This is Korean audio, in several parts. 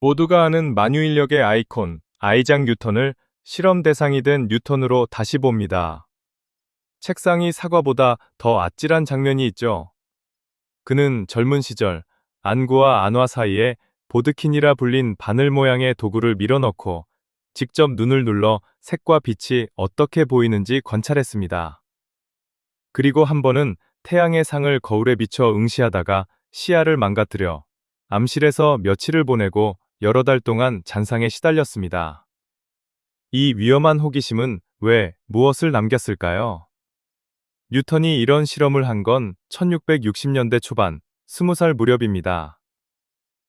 모두가 아는 만유인력의 아이콘, 아이작 뉴턴을 실험 대상이 된 뉴턴으로 다시 봅니다. 책상이 사과보다 더 아찔한 장면이 있죠. 그는 젊은 시절 안구와 안화 사이에 보드킨이라 불린 바늘 모양의 도구를 밀어넣고 직접 눈을 눌러 색과 빛이 어떻게 보이는지 관찰했습니다. 그리고 한 번은 태양의 상을 거울에 비춰 응시하다가 시야를 망가뜨려 암실에서 며칠을 보내고 여러 달 동안 잔상에 시달렸습니다. 이 위험한 호기심은 왜 무엇을 남겼을까요? 뉴턴이 이런 실험을 한 건 1660년대 초반 20살 무렵입니다.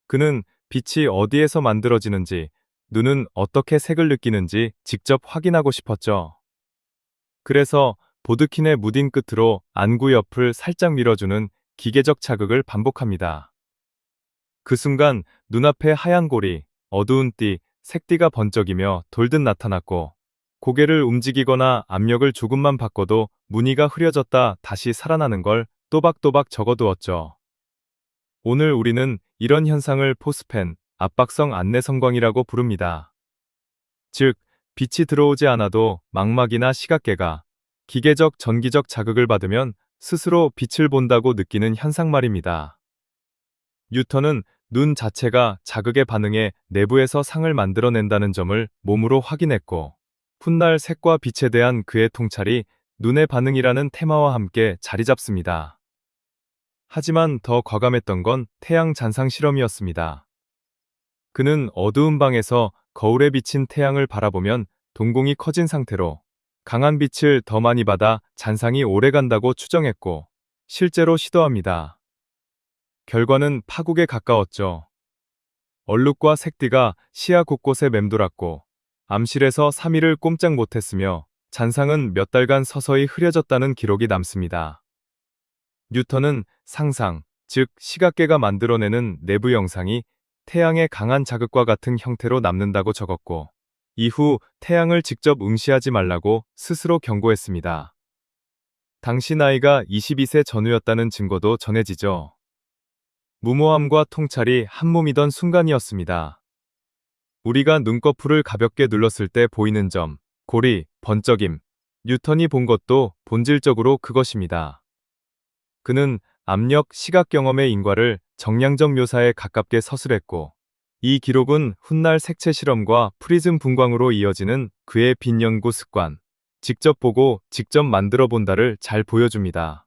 그는 빛이 어디에서 만들어지는지, 눈은 어떻게 색을 느끼는지 직접 확인하고 싶었죠. 그래서 보드킨의 무딘 끝으로 안구 옆을 살짝 밀어주는 기계적 자극을 반복합니다. 그 순간 눈앞에 하얀 고리, 어두운 띠, 색띠가 번쩍이며 돌듯 나타났고 고개를 움직이거나 압력을 조금만 바꿔도 무늬가 흐려졌다 다시 살아나는 걸 또박또박 적어두었죠. 오늘 우리는 이런 현상을 포스펜, 압박성 안내성광이라고 부릅니다. 즉, 빛이 들어오지 않아도 망막이나 시각계가 기계적 전기적 자극을 받으면 스스로 빛을 본다고 느끼는 현상 말입니다. 뉴턴은 눈 자체가 자극에 반응해 내부에서 상을 만들어낸다는 점을 몸으로 확인했고, 훗날 색과 빛에 대한 그의 통찰이 눈의 반응이라는 테마와 함께 자리 잡습니다. 하지만 더 과감했던 건 태양 잔상 실험이었습니다. 그는 어두운 방에서 거울에 비친 태양을 바라보면 동공이 커진 상태로 강한 빛을 더 많이 받아 잔상이 오래 간다고 추정했고, 실제로 시도합니다. 결과는 파국에 가까웠죠. 얼룩과 색띠가 시야 곳곳에 맴돌았고 암실에서 3일을 꼼짝 못했으며 잔상은 몇 달간 서서히 흐려졌다는 기록이 남습니다. 뉴턴은 상상, 즉 시각계가 만들어내는 내부 영상이 태양의 강한 자극과 같은 형태로 남는다고 적었고, 이후 태양을 직접 응시하지 말라고 스스로 경고했습니다. 당시 나이가 22세 전후였다는 증거도 전해지죠. 무모함과 통찰이 한몸이던 순간이었습니다. 우리가 눈꺼풀을 가볍게 눌렀을 때 보이는 점, 고리, 번쩍임, 뉴턴이 본 것도 본질적으로 그것입니다. 그는 압력, 시각 경험의 인과를 정량적 묘사에 가깝게 서술했고, 이 기록은 훗날 색채 실험과 프리즘 분광으로 이어지는 그의 빛 연구 습관, 직접 보고 직접 만들어 본다를 잘 보여줍니다.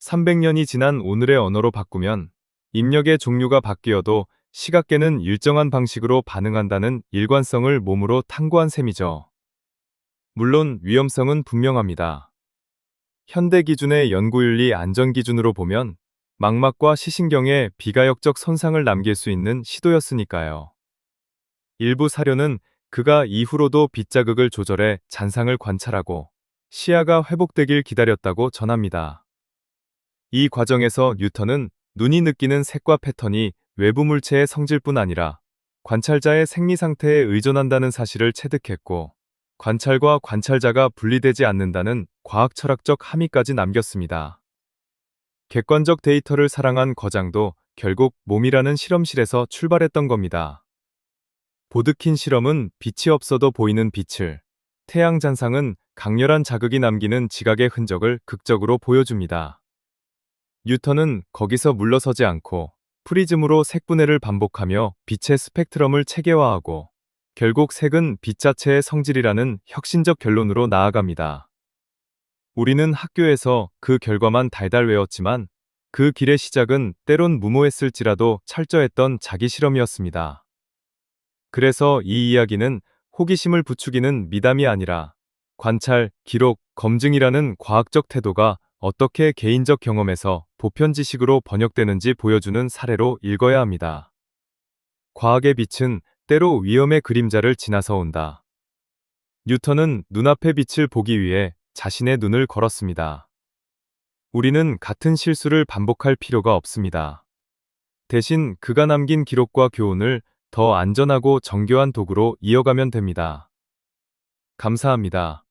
300년이 지난 오늘의 언어로 바꾸면 입력의 종류가 바뀌어도 시각계는 일정한 방식으로 반응한다는 일관성을 몸으로 탐구한 셈이죠. 물론 위험성은 분명합니다. 현대 기준의 연구윤리 안전 기준으로 보면 망막과 시신경에 비가역적 손상을 남길 수 있는 시도였으니까요. 일부 사료는 그가 이후로도 빛자극을 조절해 잔상을 관찰하고 시야가 회복되길 기다렸다고 전합니다. 이 과정에서 뉴턴은 눈이 느끼는 색과 패턴이 외부 물체의 성질뿐 아니라 관찰자의 생리 상태에 의존한다는 사실을 체득했고, 관찰과 관찰자가 분리되지 않는다는 과학철학적 함의까지 남겼습니다. 객관적 데이터를 사랑한 거장도 결국 몸이라는 실험실에서 출발했던 겁니다. 보드킨 실험은 빛이 없어도 보이는 빛을, 태양 잔상은 강렬한 자극이 남기는 지각의 흔적을 극적으로 보여줍니다. 뉴턴은 거기서 물러서지 않고 프리즘으로 색분해를 반복하며 빛의 스펙트럼을 체계화하고 결국 색은 빛 자체의 성질이라는 혁신적 결론으로 나아갑니다. 우리는 학교에서 그 결과만 달달 외웠지만 그 길의 시작은 때론 무모했을지라도 철저했던 자기 실험이었습니다. 그래서 이 이야기는 호기심을 부추기는 미담이 아니라 관찰, 기록, 검증이라는 과학적 태도가 어떻게 개인적 경험에서 보편 지식으로 번역되는지 보여주는 사례로 읽어야 합니다. 과학의 빛은 때로 위험의 그림자를 지나서 온다. 뉴턴은 눈앞의 빛을 보기 위해 자신의 눈을 걸었습니다. 우리는 같은 실수를 반복할 필요가 없습니다. 대신 그가 남긴 기록과 교훈을 더 안전하고 정교한 도구로 이어가면 됩니다. 감사합니다.